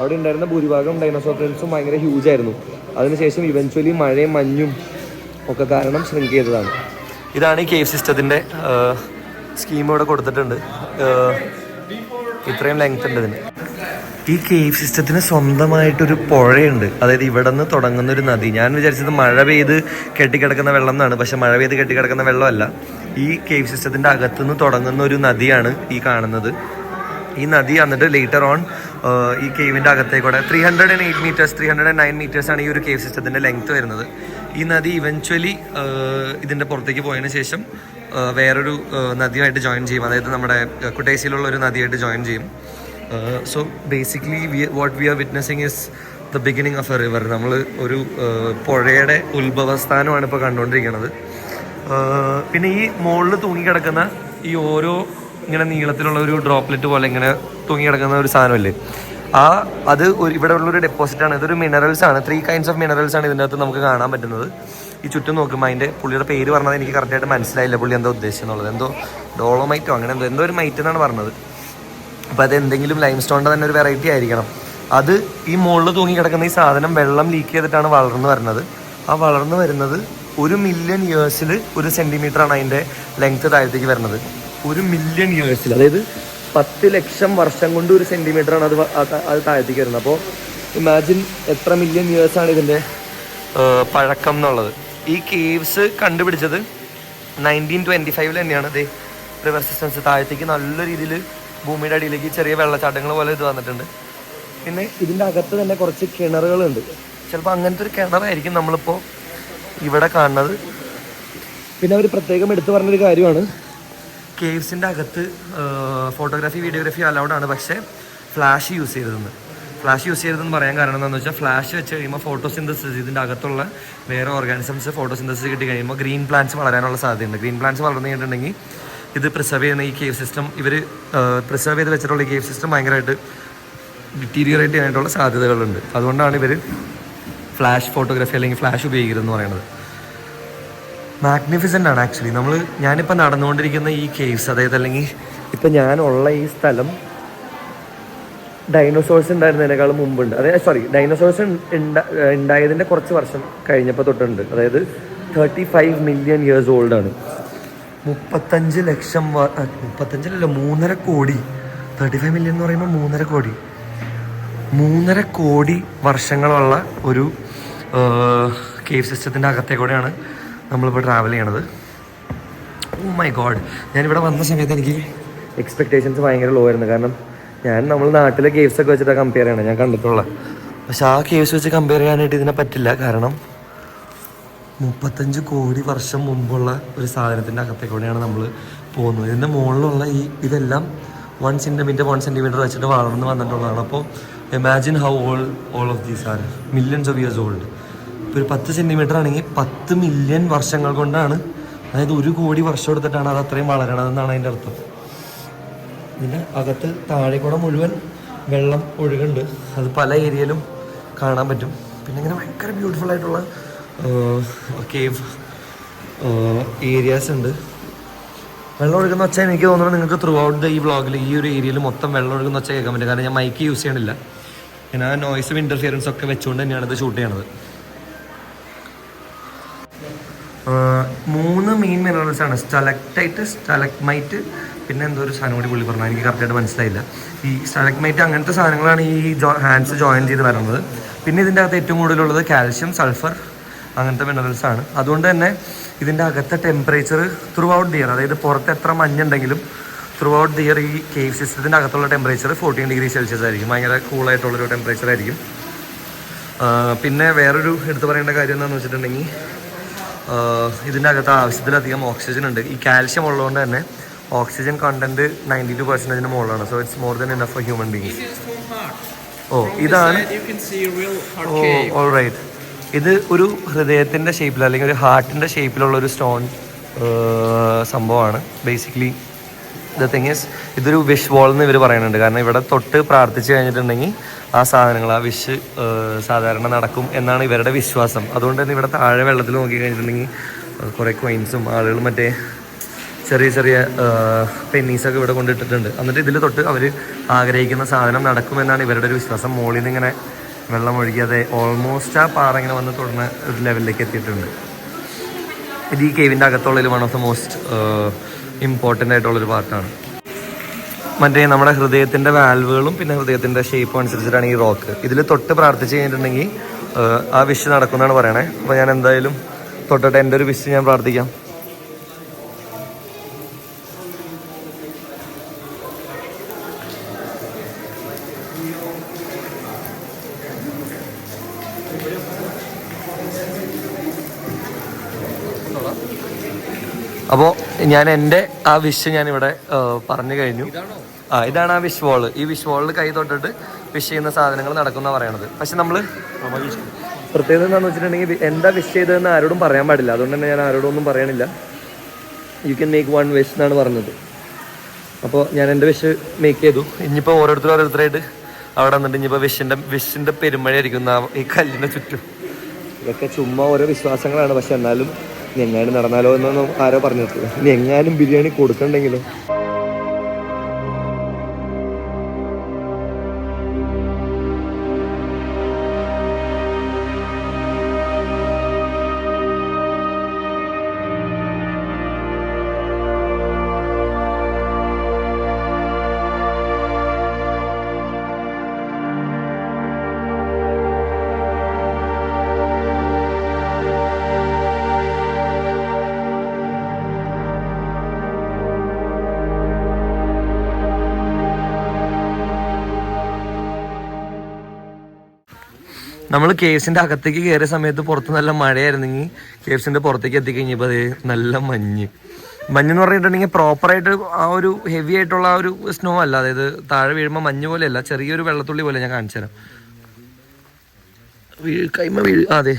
അവിടെ ഉണ്ടായിരുന്ന ഭൂരിഭാഗം ഡൈനോസോർ ഭയങ്കര ഹ്യൂജ് ആയിരുന്നു. അതിനുശേഷം ഇവൻച്വലി മഴയും മഞ്ഞും ഒക്കെ കാരണം ഷ്രിങ്ക് ചെയ്തതാണ്. ഇതാണ് ഈ കേവ് സിസ്റ്റത്തിൻ്റെ സ്കീം ഇവിടെ കൊടുത്തിട്ടുണ്ട്. ഇത്രയും ലെങ്ത് ഉണ്ട് ഇതിന്. ഈ കേവ് സിസ്റ്റത്തിന് സ്വന്തമായിട്ടൊരു പുഴയുണ്ട്. അതായത് ഇവിടെ നിന്ന് തുടങ്ങുന്ന ഒരു നദി. ഞാൻ വിചാരിച്ചത് മഴ പെയ്ത് കെട്ടിക്കിടക്കുന്ന വെള്ളം എന്നാണ്, പക്ഷെ മഴ പെയ്ത് കെട്ടിക്കിടക്കുന്ന വെള്ളമല്ല. ഈ കേവ് സിസ്റ്റത്തിൻ്റെ അകത്തുനിന്ന് തുടങ്ങുന്ന ഒരു നദിയാണ് ഈ കാണുന്നത്. ഈ നദി എന്നിട്ട് ലേറ്റർ ഓൺ ഈ കേവിൻ്റെ അകത്തേക്കൂടെ 308 മീറ്റേഴ്സ് 309 മീറ്റേഴ്സാണ് ഈ ഒരു കേവ് സിസ്റ്റത്തിൻ്റെ ലെങ്ത് വരുന്നത്. ഈ നദി ഇവൻച്വലി ഇതിൻ്റെ പുറത്തേക്ക് പോയതിന് ശേഷം വേറൊരു നദിയുമായിട്ട് ജോയിൻ ചെയ്യും. അതായത് നമ്മുടെ കുട്ടൈസിലുള്ള ഒരു നദിയായിട്ട് ജോയിൻ ചെയ്യും. So basically what we are witnessing is the beginning of a river. നമ്മൾ ഒരു പുഴയുടെ ഉത്ഭവസ്ഥാനമാണ് ഇപ്പോൾ കണ്ടുകൊണ്ടിരിക്കുന്നത്. പിന്നെ ഈ മുകളിൽ തൂങ്ങിക്കിടക്കുന്ന ഈ ഓരോ ഇങ്ങനെ നീളത്തിലുള്ള ഒരു ഡ്രോപ്ലെറ്റ് പോലെ ഇങ്ങനെ തൂങ്ങിക്കിടക്കുന്ന ഒരു സാധനമല്ലേ, അത് ഇവിടെ ഉള്ളൊരു ഡെപ്പോസിറ്റാണ്. ഇതൊരു മിനറൽസ് ആണ്. 3 kinds ഓഫ് മിനറൽസ് ആണ് ഇതിൻ്റെ അകത്ത് നമുക്ക് കാണാൻ പറ്റുന്നത്. ഈ ചുറ്റും നോക്കുമ്പോൾ അതിൻ്റെ പുള്ളിയുടെ പേര് പറഞ്ഞത് എനിക്ക് കറക്റ്റായിട്ട് മനസ്സിലായില്ല, പുള്ളി എന്തോ ഉദ്ദേശിച്ചെന്നുള്ളത്. എന്തോ ഡോളോമൈറ്റോ അങ്ങനെ എന്തോ ഒരു മൈറ്റ് എന്നാണ് പറഞ്ഞത്. അപ്പോൾ അത് എന്തെങ്കിലും ലൈം സ്റ്റോണിൻ്റെ തന്നെ ഒരു വെറൈറ്റി ആയിരിക്കണം. അത് ഈ മുകളിൽ തൂങ്ങി കിടക്കുന്ന ഈ സാധനം വെള്ളം ലീക്ക് ചെയ്തിട്ടാണ് വളർന്നു വരുന്നത്. ആ വളർന്നു വരുന്നത് 1 മില്യൺ ഇയേഴ്സിൽ 1 സെൻറ്റിമീറ്ററാണ് അതിൻ്റെ ലെങ്ത് താഴത്തേക്ക് വരുന്നത്. 1 മില്യൺ ഇയേഴ്സിൽ, അതായത് 10 ലക്ഷം വർഷം കൊണ്ട് 1 സെൻറ്റിമീറ്ററാണ് അത് താഴത്തേക്ക് വരുന്നത്. അപ്പോൾ ഇമാജിൻ എത്ര മില്യൺ ഇയേഴ്സാണ് ഇതിൻ്റെ പഴക്കം എന്നുള്ളത്. ഈ കേവ്സ് കണ്ടുപിടിച്ചത് 1925 തന്നെയാണ്. ഇത് റിവർ സിസ്റ്റംസ് താഴത്തേക്ക് നല്ല രീതിയിൽ ഭൂമിയുടെ അടിയിലേക്ക് ചെറിയ വെള്ളച്ചാട്ടങ്ങൾ പോലെ ഇത് വന്നിട്ടുണ്ട്. പിന്നെ ഇതിൻ്റെ അകത്ത് തന്നെ കുറച്ച് കിണറുകളുണ്ട്. ചിലപ്പോൾ അങ്ങനത്തെ ഒരു കിണറായിരിക്കും നമ്മളിപ്പോൾ ഇവിടെ കാണുന്നത്. പിന്നെ അവർ പ്രത്യേകം എടുത്തു പറഞ്ഞൊരു കാര്യമാണ്, കേവ്സിൻ്റെ അകത്ത് ഫോട്ടോഗ്രാഫി വീഡിയോഗ്രാഫി അലൗഡാണ്, പക്ഷേ ഫ്ലാഷ് യൂസ് ചെയ്തതെന്ന് പറയാൻ കാരണം എന്താണെന്ന് വെച്ചാൽ, ഫ്ലാഷ് വെച്ച് കഴിയുമ്പോൾ ഫോട്ടോസിന്തസിസ്, ഇതിൻ്റെ അകത്തുള്ള വേറെ ഓർഗാനിസംസ് ഫോട്ടോസിന്തസിസ് കിട്ടി കഴിയുമ്പോൾ ഗ്രീൻ പ്ലാന്റ്സ് വളരാനുള്ള സാധ്യതയുണ്ട്. ഗ്രീൻ പ്ലാന്റ്സ് വളർന്നു കഴിഞ്ഞിട്ടുണ്ടെങ്കിൽ ഇത് പ്രിസർവ് ചെയ്യുന്ന ഈ കേവ് സിസ്റ്റം, ഇവർ പ്രിസർവ് ചെയ്ത് വെച്ചിട്ടുള്ള ഈ കേവ് സിസ്റ്റം ഭയങ്കരമായിട്ട് ഡിറ്റീരിയറേറ്റ് ചെയ്യാനായിട്ടുള്ള സാധ്യതകളുണ്ട്. അതുകൊണ്ടാണ് ഇവർ ഫ്ലാഷ് ഫോട്ടോഗ്രാഫി അല്ലെങ്കിൽ ഫ്ലാഷ് ഉപയോഗിക്കരുതെന്ന് പറയുന്നത്. മാഗ്നിഫിസൻ്റ് ആണ് ആക്ച്വലി. ഞാനിപ്പോൾ നടന്നുകൊണ്ടിരിക്കുന്ന ഈ കേവ്സ്, അതായത് അല്ലെങ്കിൽ ഇപ്പം ഞാനുള്ള ഈ സ്ഥലം ഡൈനോസോഴ്സ് ഉണ്ടായിരുന്നതിനേക്കാളും മുമ്പുണ്ട്. അതായത് ഡൈനോസോഴ്സ് ഉണ്ടായതിൻ്റെ കുറച്ച് വർഷം കഴിഞ്ഞപ്പോൾ തൊട്ടുണ്ട്. അതായത് 35 മില്യൺ ഇയേഴ്സ് ഓൾഡാണ്. 35 ലക്ഷം 3.5 കോടി. 35 മില്യൺ എന്ന് പറയുമ്പോൾ 3.5 കോടി വർഷങ്ങളുള്ള ഒരു കേവ് സിസ്റ്റത്തിൻ്റെ അകത്തേക്കൂടെയാണ് നമ്മളിപ്പോൾ ട്രാവൽ ചെയ്യണത്. ഓ മൈ ഗോഡ്, ഞാനിവിടെ വന്ന സമയത്ത് എനിക്ക് എക്സ്പെക്റ്റേഷൻസ് ഭയങ്കര ലോ ആയിരുന്നു. കാരണം നമ്മൾ നാട്ടിലെ കേവ്സൊക്കെ വെച്ചിട്ടാണ് കമ്പയർ ചെയ്യണം ഞാൻ കണ്ടിട്ടുള്ള. പക്ഷെ ആ കേവ്സ് വെച്ച് കമ്പയർ ചെയ്യാനായിട്ട് ഇതിനെ പറ്റില്ല. കാരണം 35 കോടി വർഷം മുമ്പുള്ള ഒരു സാധനത്തിൻ്റെ അകത്തേക്കൂടെയാണ് നമ്മൾ പോകുന്നത്. ഇതിൻ്റെ മുകളിലുള്ള ഇതെല്ലാം 1 സെൻറ്റിമീറ്റർ വെച്ചിട്ട് വളർന്ന് വന്നിട്ടുള്ളതാണ്. അപ്പോൾ imagine how all of these are millions of years old. ഇപ്പോൾ ഒരു 10 സെൻറ്റിമീറ്റർ ആണെങ്കിൽ 10 മില്യൺ വർഷങ്ങൾ കൊണ്ടാണ്, അതായത് 1 കോടി വർഷം എടുത്തിട്ടാണ് അത് അത്രയും വളരണതെന്നാണ് അതിൻ്റെ അർത്ഥം. ഇതിൻ്റെ അകത്ത് താഴെക്കൂടെ മുഴുവൻ വെള്ളം ഒഴുകുന്നുണ്ട്. അത് പല ഏരിയയിലും കാണാൻ പറ്റും. പിന്നെ ഇങ്ങനെ ഭയങ്കര ബ്യൂട്ടിഫുൾ ആയിട്ടുള്ള കേവ് ഏരിയാസ് ഉണ്ട്. വെള്ളം ഒഴുകുന്ന ഒച്ച എനിക്ക് തോന്നുന്നു നിങ്ങൾക്ക് ത്രൂ ഔട്ട് ഈ വ്ളോഗിൽ ഈ ഒരു ഏരിയയിൽ മൊത്തം വെള്ളം ഒഴുകുന്ന ഒച്ച കേൾക്കാൻ പറ്റും. കാരണം ഞാൻ മൈക്ക് യൂസ് ചെയ്യണില്ല. ഞാൻ ആ നോയ്സും ഇൻ്റർഫിയറൻസും ഒക്കെ വെച്ചുകൊണ്ട് തന്നെയാണ് ഇത് ഷൂട്ട് ചെയ്യണത്. 3 മെയിൻ മിനറൽസ് ആണ്. സ്റ്റലക്ടൈറ്റ്, സ്റ്റലക്മൈറ്റ്, പിന്നെ എന്തോ ഒരു സാധനം കൂടി പുള്ളി പറഞ്ഞാൽ എനിക്ക് കറക്റ്റായിട്ട് മനസ്സിലായില്ല. ഈ സ്റ്റലക്മൈറ്റ് അങ്ങനത്തെ സാധനങ്ങളാണ് ഈ ഹാൻഡ്സ് ജോയിൻ ചെയ്ത് വരുന്നത്. പിന്നെ ഇതിൻ്റെ അകത്ത് ഏറ്റവും കൂടുതലുള്ളത് കാൽഷ്യം, സൾഫർ അങ്ങനത്തെ മിനറൽസ് ആണ്. അതുകൊണ്ട് തന്നെ ഇതിൻ്റെ അകത്തെ temperature through out the year, അതായത് പുറത്ത് എത്ര മഞ്ഞുണ്ടെങ്കിലും ത്രൂ ഔട്ട് ദി ഇയർ ഈ കേവ് സിസ്റ്റത്തിൻ്റെ അകത്തുള്ള ടെമ്പറേച്ചർ 14 ഡിഗ്രി സെൽഷ്യസ് ആയിരിക്കും. ഭയങ്കര കൂളായിട്ടുള്ളൊരു ടെമ്പറേച്ചർ ആയിരിക്കും. പിന്നെ വേറൊരു എടുത്തു പറയേണ്ട കാര്യം എന്താണെന്ന് വെച്ചിട്ടുണ്ടെങ്കിൽ, ഇതിൻ്റെ അകത്ത് ആവശ്യത്തിലധികം ഓക്സിജൻ ഉണ്ട്. ഈ കാൽഷ്യം ഉള്ളതുകൊണ്ട് തന്നെ ഓക്സിജൻ കണ്ടന്റ് 92% മുകളിലാണ്. So it's more than enough for human beings. ഇതാണ്. All right. ഇത് ഒരു ഹൃദയത്തിൻ്റെ ഷേപ്പിൽ അല്ലെങ്കിൽ ഒരു ഹാർട്ടിൻ്റെ ഷേപ്പിലുള്ള ഒരു സ്റ്റോൺ സംഭവമാണ്. ബേസിക്കലി ദ തിങ് ഈസ്, ഇതൊരു വിഷ് വാൾ എന്ന് ഇവർ പറയുന്നുണ്ട്. കാരണം ഇവിടെ തൊട്ട് പ്രാർത്ഥിച്ച് കഴിഞ്ഞിട്ടുണ്ടെങ്കിൽ ആ സാധനങ്ങൾ, ആ വിഷ് സാധാരണ നടക്കും എന്നാണ് ഇവരുടെ വിശ്വാസം. അതുകൊണ്ട് തന്നെ ഇവിടെ താഴെ വെള്ളത്തിൽ നോക്കി കഴിഞ്ഞിട്ടുണ്ടെങ്കിൽ കുറേ കോയിൻസും ആളുകൾ മറ്റേ ചെറിയ ചെറിയ പെന്നീസൊക്കെ ഇവിടെ കൊണ്ടിട്ടിട്ടുണ്ട്. എന്നിട്ട് ഇതിൽ തൊട്ട് അവർ ആഗ്രഹിക്കുന്ന സാധനം നടക്കുമെന്നാണ് ഇവരുടെ ഒരു വിശ്വാസം. മുകളിൽ നിന്ന് ഇങ്ങനെ വെള്ളം ഒഴുകിയാതെ ഓൾമോസ്റ്റ് ആ പാറ ഇങ്ങനെ വന്ന് തൊടുന്ന ഒരു ലെവലിലേക്ക് എത്തിയിട്ടുണ്ട്. ഇത് ഈ കേവിൻ്റെ അകത്തുള്ളതിൽ one of the most important ആയിട്ടുള്ളൊരു പാർട്ടാണ്. മറ്റേ നമ്മുടെ ഹൃദയത്തിൻ്റെ വാൽവുകളും പിന്നെ ഹൃദയത്തിൻ്റെ ഷേപ്പും അനുസരിച്ചിട്ടാണ് ഈ റോക്ക്. ഇതിൽ തൊട്ട് പ്രാർത്ഥിച്ച് കഴിഞ്ഞിട്ടുണ്ടെങ്കിൽ ആ വിഷ് നടക്കുന്നതാണ് പറയണേ. അപ്പോൾ ഞാൻ എന്തായാലും തൊട്ടിട്ട് എൻ്റെ ഒരു വിഷ് ഞാൻ പ്രാർത്ഥിക്കാം. അപ്പോൾ ഞാൻ എൻ്റെ ആ വിഷ് ഞാനിവിടെ പറഞ്ഞു കഴിഞ്ഞു. ഇതാണ് ആ വിഷ് വാള്. ഈ വിഷ് വാളിൽ കൈ തൊട്ടിട്ട് വിഷ് ചെയ്യുന്ന സാധനങ്ങൾ നടക്കുന്ന പറയണത്. പക്ഷെ നമ്മൾ പ്രത്യേകത എന്താണെന്ന് വെച്ചിട്ടുണ്ടെങ്കിൽ എന്താ വിഷ് ചെയ്തതെന്ന് ആരോടും പറയാൻ പാടില്ല. അതുകൊണ്ട് തന്നെ ഞാൻ ആരോടും ഒന്നും പറയണില്ല. You can make one wish എന്നാണ് പറഞ്ഞത്. അപ്പോൾ ഞാൻ എൻ്റെ വിഷ് മേക്ക് ചെയ്തു. ഇനിയിപ്പോൾ ഓരോരുത്തരായിട്ട് അവിടെ വന്നിട്ട് ഇനിയിപ്പോൾ വിഷിൻ്റെ പെരുമഴയായിരിക്കും ഈ കല്ലിൻ്റെ ചുറ്റും. ഇതൊക്കെ ചുമ്മാ ഓരോ വിശ്വാസങ്ങളാണ്. പക്ഷെ എന്നാലും ഇനി എങ്ങാനും നടന്നാലോ എന്നൊന്നും ആരോ പറഞ്ഞിട്ടില്ല. ഇനി എങ്ങാനും ബിരിയാണി കൊടുക്കണ്ടെങ്കിലോ. നമ്മൾ കേവ്സിൻ്റെ അകത്തേക്ക് കയറിയ സമയത്ത് പുറത്ത് നല്ല മഴയായിരുന്നെങ്കിൽ കേവ്സിൻ്റെ പുറത്തേക്ക് എത്തിക്കഴിഞ്ഞപ്പോൾ അത് നല്ല മഞ്ഞെന്ന് പറഞ്ഞിട്ടുണ്ടെങ്കിൽ പ്രോപ്പറായിട്ട് ആ ഒരു ഹെവി ആയിട്ടുള്ള ആ ഒരു സ്നോ അല്ല. അതായത് താഴെ വീഴുമ്പോൾ മഞ്ഞ് പോലെയല്ല, ചെറിയൊരു വെള്ളത്തുള്ളി പോലെ. ഞാൻ കാണിച്ചു തരാം. അതെ,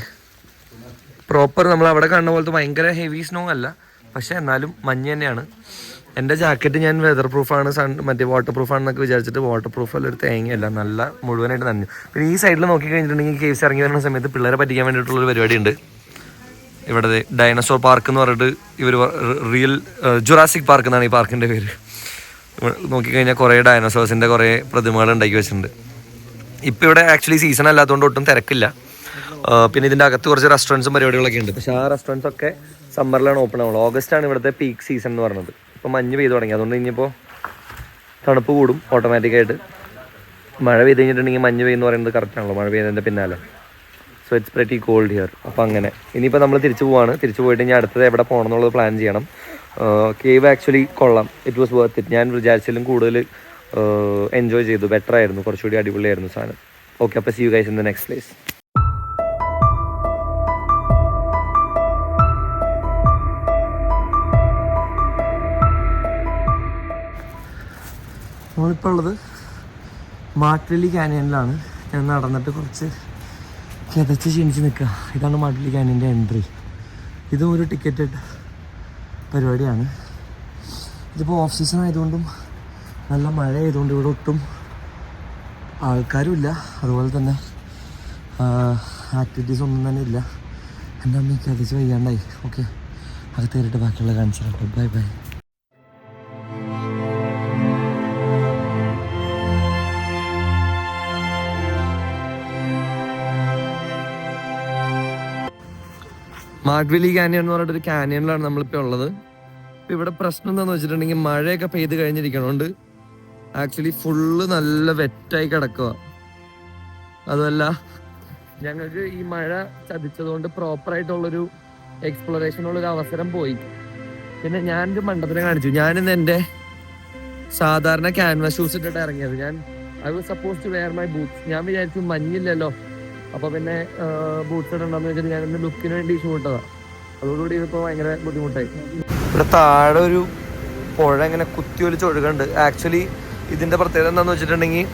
പ്രോപ്പർ നമ്മൾ അവിടെ കാണുന്ന പോലത്തെ ഭയങ്കര ഹെവി സ്നോ അല്ല, പക്ഷെ എന്നാലും മഞ്ഞ് തന്നെയാണ്. എൻ്റെ ജാക്കറ്റ് ഞാൻ വെതർ പ്രൂഫാണ്, മറ്റേ വാട്ടർ പ്രൂഫാണെന്നൊക്കെ വിചാരിച്ചിട്ട് വാട്ടർ പ്രൂഫ് അല്ല, ഒരു തേങ്ങയല്ല, നല്ല മുഴുവനായിട്ട് നനഞ്ഞു. പിന്നെ ഈ സൈഡിൽ നോക്കി കഴിഞ്ഞിട്ടുണ്ടെങ്കിൽ കേവ്സ് ഇറങ്ങി വരുന്ന സമയത്ത് പിള്ളേരെ പറ്റിക്കാൻ വേണ്ടിയിട്ടുള്ളൊരു പരിപാടിയുണ്ട്. ഇവിടെ ഡൈനോസോർ പാർക്ക് എന്ന് പറഞ്ഞിട്ട് ഇവർ റിയൽ ജുറാസിക് പാർക്ക് എന്നാണ് ഈ പാർക്കിൻ്റെ പേര്. നോക്കിക്കഴിഞ്ഞാൽ കുറേ ഡൈനോസോഴ്സിൻ്റെ കുറേ പ്രതിമകൾ ഉണ്ടാക്കി വെച്ചിട്ടുണ്ട്. ഇപ്പോൾ ഇവിടെ ആക്ച്വലി സീസൺ അല്ലാത്തതുകൊണ്ട് ഒട്ടും തിരക്കില്ല. പിന്നെ ഇതിൻ്റെ അകത്ത് കുറച്ച് റെസ്റ്റോറൻറ്റ്സും പരിപാടികളൊക്കെ ഉണ്ട്. പക്ഷേ ആ റെസ്റ്റോറൻറ്റ്സ് ഒക്കെ സമ്മറിലാണ് ഓപ്പൺ ആവുള്ളൂ. ഓഗസ്റ്റാണ് ഇവിടുത്തെ പീക്ക് സീസൺ എന്ന് പറഞ്ഞത്. ഇപ്പോൾ മഞ്ഞ് പെയ്ത് തുടങ്ങി, അതുകൊണ്ട് ഇനിയിപ്പോൾ തണുപ്പ് കൂടും ഓട്ടോമാറ്റിക്കായിട്ട്. മഴ പെയ്ത് കഴിഞ്ഞിട്ടുണ്ടെങ്കിൽ മഞ്ഞ് പെയ്യുന്ന പറയുന്നത് കറക്റ്റാണല്ലോ, മഴ പെയ്യുന്നതിൻ്റെ പിന്നാലെ. So it's pretty cold here. അപ്പോൾ അങ്ങനെ ഇനിയിപ്പോൾ നമ്മൾ തിരിച്ചു പോവാണ്. തിരിച്ചു പോയിട്ട് ഇനി അടുത്തത് എവിടെ പോകണം എന്നുള്ളത് പ്ലാൻ ചെയ്യണം. കേവ് ആക്ച്വലി കൊള്ളാം, ഇറ്റ് വാസ് വർത്ത് ഇറ്റ്. ഞാൻ വിചാരിച്ചാലും കൂടുതൽ എൻജോയ് ചെയ്തു, ബെറ്റർ ആയിരുന്നു, കുറച്ചുകൂടി അടിപൊളിയായിരുന്നു സാധനം. ഓക്കെ, അപ്പോൾ see you guys in the next place. നമ്മളിപ്പോൾ ഉള്ളത് മാട്ട്വെല്ലി കാനിയനിലാണ്. ഞാൻ നടന്നിട്ട് കുറച്ച് കിതച്ച് ക്ഷീണിച്ച് നിൽക്കുക. ഇതാണ് മാട്ട്വെല്ലി കാനിയൻ്റെ എൻട്രി. ഇതും ഒരു ടിക്കറ്റഡ് പരിപാടിയാണ്. ഇതിപ്പോൾ ഓഫ് സീസൺ ആയതുകൊണ്ടും നല്ല മഴ ആയതുകൊണ്ട് ഇവിടെ ഒട്ടും ആൾക്കാരും ഇല്ല. അതുപോലെ തന്നെ ആക്ടിവിറ്റീസ് ഒന്നും തന്നെ ഇല്ല. എൻ്റെ അമ്മയ്ക്ക് കിതച്ച് വയ്യാണ്ടായി. ഓക്കെ, അകത്ത് കയറിയിട്ട് ബാക്കിയുള്ള കാണിച്ചു തരാം. Bye bye. മാട്ട്വെല്ലി കാനിയൻ എന്ന് പറഞ്ഞിട്ടൊരു കാനിയനിലാണ് നമ്മളിപ്പോൾ ഉള്ളത്. ഇപ്പം ഇവിടെ പ്രശ്നം എന്താണെന്ന് വെച്ചിട്ടുണ്ടെങ്കിൽ മഴയൊക്കെ പെയ്ത് കഴിഞ്ഞിരിക്കണോണ്ട് ആക്ച്വലി ഫുള്ള് നല്ല വെറ്റായി കിടക്കുക. അതുമല്ല ഞങ്ങൾക്ക് ഈ മഴ ചതിച്ചതുകൊണ്ട് പ്രോപ്പറായിട്ടുള്ളൊരു എക്സ്പ്ലോറേഷനുള്ളൊരു അവസരം പോയി. പിന്നെ ഞാനൊരു മണ്ടത്തിനെ കാണിച്ചു. ഞാനിന്ന് എൻ്റെ സാധാരണ ക്യാൻവാസ് ഷൂസ് ഇട്ടിട്ട് ഇറങ്ങിയത്. I was suppose to wear my boots. ഞാൻ വിചാരിച്ചു മഞ്ഞില്ലല്ലോ, അപ്പോൾ പിന്നെ ബൂട്ട്സ് ഇടണ്ടെന്ന് വെച്ചിട്ട് ഞാൻ എൻ്റെ ലുക്കിന് വേണ്ടി ഷൂ ഇട്ടതാണ്. അതോടുകൂടി ഇതിപ്പോൾ ഭയങ്കര ബുദ്ധിമുട്ടായി. ഇവിടെ താഴെ ഒരു പുഴ ഇങ്ങനെ കുത്തിയൊലിച്ച് ഒഴുകുന്നുണ്ട്. ആക്ച്വലി ഇതിൻ്റെ പ്രത്യേകത എന്താണെന്ന് വെച്ചിട്ടുണ്ടെങ്കിൽ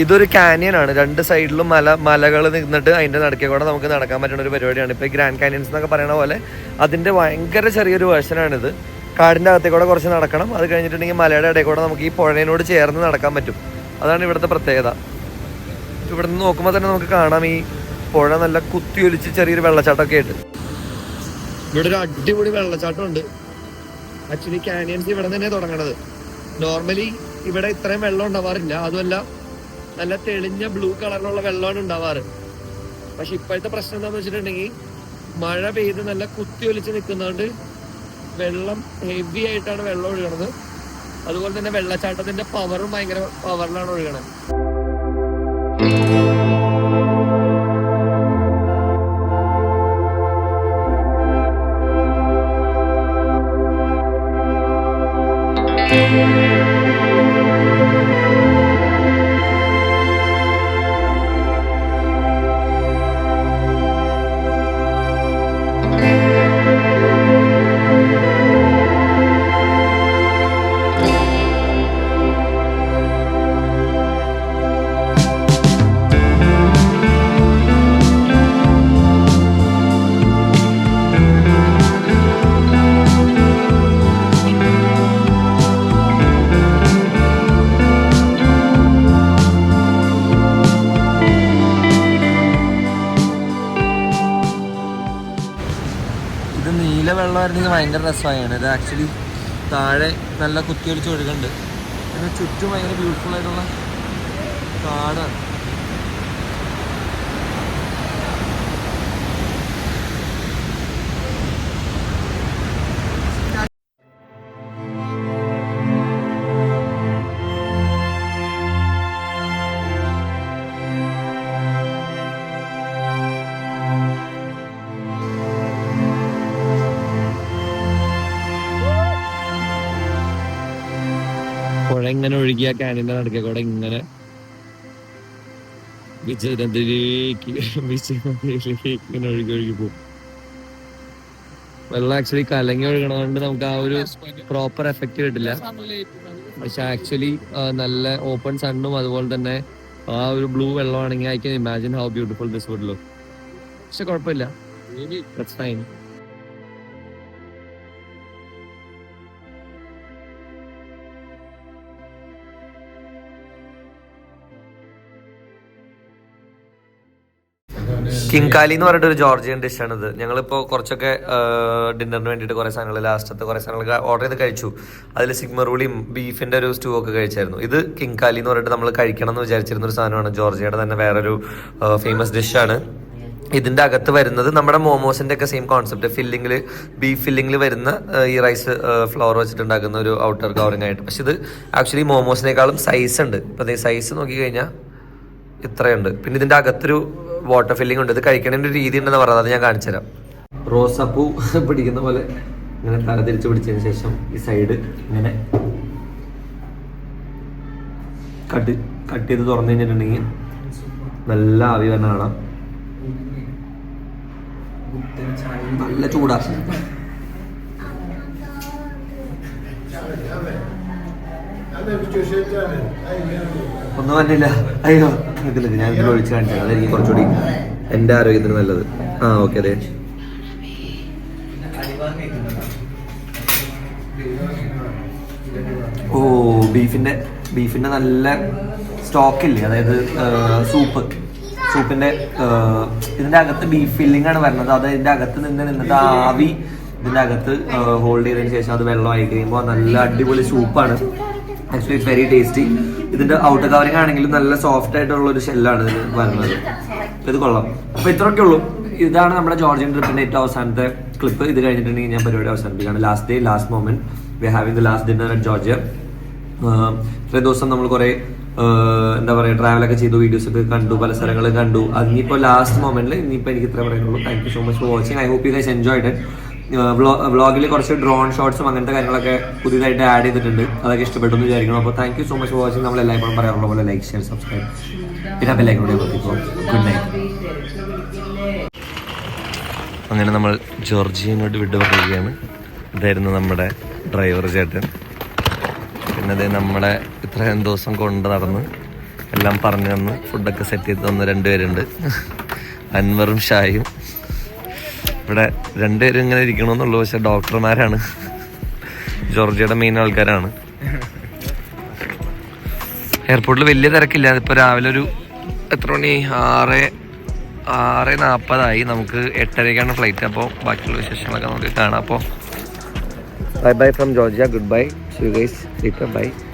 ഇതൊരു കാനിയനാണ്. രണ്ട് സൈഡിലും മലകൾ നിന്നിട്ട് അതിൻ്റെ നടുക്കെ കൂടെ നമുക്ക് നടക്കാൻ പറ്റുന്ന ഒരു പരിപാടിയാണ്. ഇപ്പോൾ ഈ ഗ്രാൻഡ് കാനിയൻസ് എന്നൊക്കെ പറയുന്ന പോലെ അതിൻ്റെ ഭയങ്കര ചെറിയൊരു വേർഷനാണിത്. കാടിൻ്റെ അകത്തേ കൂടെ കുറച്ച് നടക്കണം. അത് കഴിഞ്ഞിട്ടുണ്ടെങ്കിൽ മലയുടെ ഇടയിൽ കൂടെ നമുക്ക് ഈ പുഴയോട് ചേർന്ന് നടക്കാൻ പറ്റും. അതാണ് ഇവിടുത്തെ പ്രത്യേകത. ഇവിടെ നിന്ന് നോക്കുമ്പോൾ തന്നെ നമുക്ക് കാണാം ഈ പുഴ നല്ല കുത്തിയൊലിച്ച് ചെറിയൊരു വെള്ളച്ചാട്ടമൊക്കെ ആയിട്ട്. ഇവിടെ ഒരു അടിപൊളി വെള്ളച്ചാട്ടമുണ്ട്. ആക്ച്വലി കാനിയൻസ് ഇവിടെ തന്നെ തുടങ്ങണത്. നോർമലി ഇവിടെ ഇത്രയും വെള്ളം ഉണ്ടാവാറില്ല. അതുമല്ല നല്ല തെളിഞ്ഞ ബ്ലൂ കളറിലുള്ള വെള്ളമാണ് ഉണ്ടാവാറ്. പക്ഷെ ഇപ്പോഴത്തെ പ്രശ്നം എന്താണെന്ന് വെച്ചിട്ടുണ്ടെങ്കിൽ മഴ പെയ്ത് നല്ല കുത്തി ഒലിച്ച് നിൽക്കുന്നതുകൊണ്ട് വെള്ളം ഹെവി ആയിട്ടാണ് വെള്ളം ഒഴുകണത്. അതുപോലെ തന്നെ വെള്ളച്ചാട്ടത്തിന്റെ പവറും ഭയങ്കര പവറിലാണ് ഒഴുകണത്. വെള്ളമായിരുന്നെങ്കിൽ ഭയങ്കര രസമായാണ്. ഇത് ആക്ച്വലി താഴെ നല്ല കുത്തിയൊലിച്ച് ഒഴുകുന്നുണ്ട്. പിന്നെ ചുറ്റും ഭയങ്കര ബ്യൂട്ടിഫുൾ ആയിട്ടുള്ള കാടാണ്. പുഴ ഇങ്ങനെ ഒഴുകിയ കാനിന്റെ നടക്കെ കൂടെ ഇങ്ങനെ ഇങ്ങനെ ഒഴുകി ഒഴുകി പോകും. വെള്ളം ആക്ച്വലി കലങ്ങി ഒഴുകണതുകൊണ്ട് നമുക്ക് ആ ഒരു പ്രോപ്പർ എഫക്റ്റ് കിട്ടില്ല. പക്ഷെ ആക്ച്വലി നല്ല ഓപ്പൺ സണ്ണും അതുപോലെ തന്നെ ആ ഒരു ബ്ലൂ വെള്ളമാണെങ്കിൽ I can imagine how beautiful this would look. പക്ഷെ കുഴപ്പമില്ല, ദാറ്റ്സ് ഫൈൻ. കിങ്കാലി എന്ന് പറഞ്ഞിട്ട് ഒരു ജോർജിയൻ ഡിഷാണ് ഇത്. ഞങ്ങളിപ്പോൾ കുറച്ചൊക്കെ ഡിന്നറിന് വേണ്ടിയിട്ട് കുറേ സാധനങ്ങൾ ലാസ്റ്റത്തെ കുറേ സാധനങ്ങൾ ഓർഡർ ചെയ്ത് കഴിച്ചു. അതിൽ സിഗ്മറൂളിയും ബീഫിൻ്റെ ഒരു സ്റ്റൂ ഒക്കെ കഴിച്ചായിരുന്നു. ഇത് കിങ്കാലി എന്ന് പറഞ്ഞിട്ട് നമ്മൾ കഴിക്കണം എന്ന് വിചാരിച്ചിരുന്ന ഒരു സാധനമാണ്. ജോർജിയയുടെ തന്നെ വേറൊരു ഫേമസ് ഡിഷാണ്. ഇതിൻ്റെ അകത്ത് വരുന്നത് നമ്മുടെ മോമോസിൻ്റെ ഒക്കെ സെയിം കോൺസെപ്റ്റ്, ഫില്ലിങ്ങിൽ ബീഫ് ഫില്ലിങ്ങിൽ വരുന്ന ഈ റൈസ് ഫ്ലവർ വെച്ചിട്ടുണ്ടാക്കുന്ന ഒരു ഔട്ടർ കവറിങ് ആയിട്ട്. പക്ഷെ ഇത് ആക്ച്വലി മോമോസിനേക്കാളും സൈസ് ഉണ്ട്. ഇപ്പോൾ അതേ സൈസ് നോക്കിക്കഴിഞ്ഞാൽ ഇത്രയുണ്ട്. പിന്നെ ഇതിൻ്റെ അകത്തൊരു വാട്ടർ ഫില്ലിംഗ് ഉണ്ട്. ഇത് കഴിക്കണതിൻ്റെ ഒരു രീതി ഉണ്ടെന്ന് പറഞ്ഞത്, അത് ഞാൻ കാണിച്ചു തരാം. റോസാപ്പൂ പിടിക്കുന്ന പോലെ ഇങ്ങനെ തല തിരിച്ച് പിടിച്ചതിന് ശേഷം ഈ സൈഡ് ഇങ്ങനെ കട്ട് ചെയ്ത് തുറന്നു കഴിഞ്ഞിട്ടുണ്ടെങ്കിൽ നല്ല ആവി വരണ കാണാം. നല്ല ചൂടാ. ഒന്നും പറ്റില്ല. അയ്യോ ഇതില്ല, ഞാൻ ഇതിൽ ഒഴിച്ച് കാണിച്ചത് അതെനിക്ക് കുറച്ചുകൂടി എൻ്റെ ആരോഗ്യത്തിന് നല്ലത്. ആ ഓക്കെ, അതെ. ഓ ബീഫിന്റെ നല്ല സ്റ്റോക്കില്ലേ, അതായത് സൂപ്പിന്റെ ഇതിന്റെ അകത്ത് ബീഫ് ഫില്ലിംഗ് ആണ് വരുന്നത്. അത് ഇതിന്റെ അകത്ത് നിന്നിട്ട് ആവി ഇതിന്റെ അകത്ത് ഹോൾഡ് ചെയ്തതിന് ശേഷം അത് വെള്ളമായി കഴിയുമ്പോൾ നല്ല അടിപൊളി സൂപ്പാണ്. Actually it's very tasty. ഇതിന്റെ ഔട്ടർ കവറിംഗ് ആണെങ്കിലും നല്ല സോഫ്റ്റ് ആയിട്ടുള്ള ഒരു ഷെല്ലാണ് ഇതിന് വരുന്നത്. ഇത് കൊള്ളാം. അപ്പൊ ഇത്രയൊക്കെ ഉള്ളൂ. ഇതാണ് നമ്മുടെ ജോർജിയൻ ട്രിപ്പിന്റെ ഏറ്റവും അവസാനത്തെ ക്ലിപ്പ്. ഇത് കഴിഞ്ഞിട്ടുണ്ടെങ്കിൽ ഞാൻ പരിപാടി അവസാനിപ്പിക്കുകയാണ്. Last day, last moment, V having the last dinner at Georgia. ഇത്രയും ദിവസം നമ്മൾ കുറെ എന്താ പറയുക, ട്രാവലൊക്കെ ചെയ്തു, വീഡിയോസ് ഒക്കെ കണ്ടു, പല സ്ഥലങ്ങളും കണ്ടു. അതിനിപ്പോൾ ലാസ്റ്റ് മൊമെന്റിൽ ഇനിയിപ്പോൾ എനിക്ക് ഇത്ര പറയുന്നുള്ളൂ. Thank you so much for watching. I hope you guys enjoyed it. വ്ളോഗിൽ കുറച്ച് ഡ്രോൺ ഷോട്ട്സും അങ്ങനത്തെ കാര്യങ്ങളൊക്കെ പുതിയതായിട്ട് ആഡ് ചെയ്തിട്ടുണ്ട്. അതൊക്കെ ഇഷ്ടപ്പെട്ടു എന്ന് വിചാരിക്കണം. അപ്പോൾ thank you so much for watching. നമ്മൾ എല്ലായ്പ്പോഴും പറയാറുള്ള പോലെ ലൈക്ക്, ഷെയർ, സബ്സ്ക്രൈബ്, പിന്നെ ബെല്ലൈക്കൺ കൂടി അമർത്തിക്കോ. Good night. അങ്ങനെ നമ്മൾ ജോർജിയനോട് വിട പറയുകയാണ്. ഇതായിരുന്നു നമ്മുടെ ഡ്രൈവർ ചേട്ടൻ. പിന്നെ അതേ നമ്മുടെ ഇത്രയും ദിവസം കൊണ്ട് നടന്ന് എല്ലാം പറഞ്ഞു തന്ന് ഫുഡൊക്കെ സെറ്റ് ചെയ്ത് തന്ന രണ്ടുപേരുണ്ട്, അൻവറും ഷായും. ഇവിടെ രണ്ടുപേരും ഇങ്ങനെ ഇരിക്കണമെന്നുള്ളൂ, പക്ഷെ ഡോക്ടർമാരാണ്, ജോർജിയയുടെ മെയിൻ ആൾക്കാരാണ്. എയർപോർട്ടിൽ വലിയ തിരക്കില്ല. ഇപ്പോൾ രാവിലെ ഒരു എത്ര മണി, 6:40 നമുക്ക് 8:30ക്കാണ് ഫ്ലൈറ്റ്. അപ്പോൾ ബാക്കിയുള്ള വിശേഷങ്ങളൊക്കെ നമുക്ക് കാണാം. അപ്പോൾ bye bye from Georgia. Good bye. See you guys later. Bye.